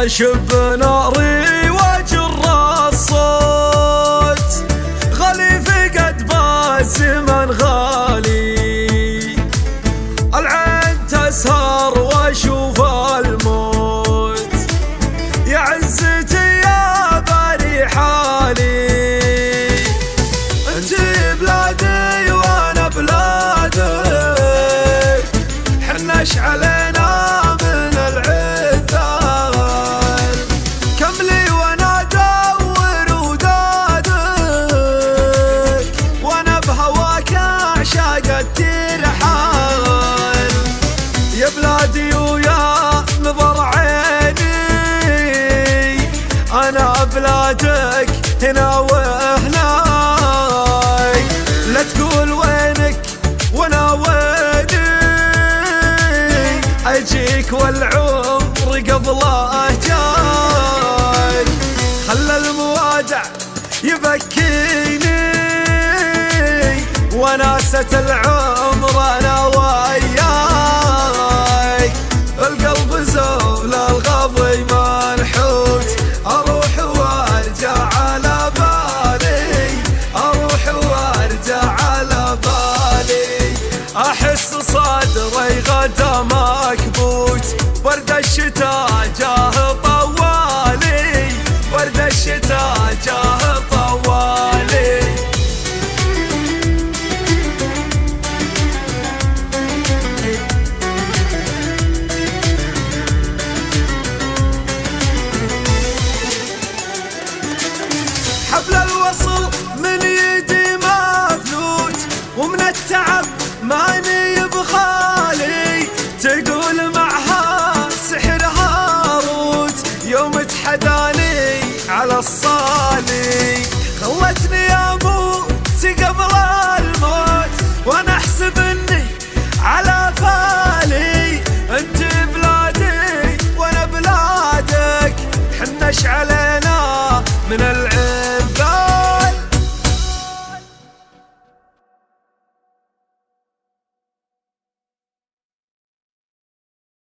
واشب ناري واجر الصوت، غالي فقد بالزمن غالي، العين تسهر واشوف الموت، يا عزتي يا باري حالي، انت بلادي وانا بلادك، حنش علينا من العذال، كملي وانا ادور ودادك، وانا بهواك اعشق الترحال، يا بلادي ويا نظر عيني، انا بلادك هنا وهناك، لا تقول وينك وانا ويني، اجيك والعمر قبله جاي، خلى الموادع يبكيني، وناسة العمر انا وياك، القلب زول الغضي منحوت، اروح وارجع على بالي، اروح وارجع على بالي، احس صدري غدا مكبوت، برد الشتاء جاه طوالي، برد الشتاء جاه طوالي. حبل الوصل من يدي مفلوت، ومن التعب ماني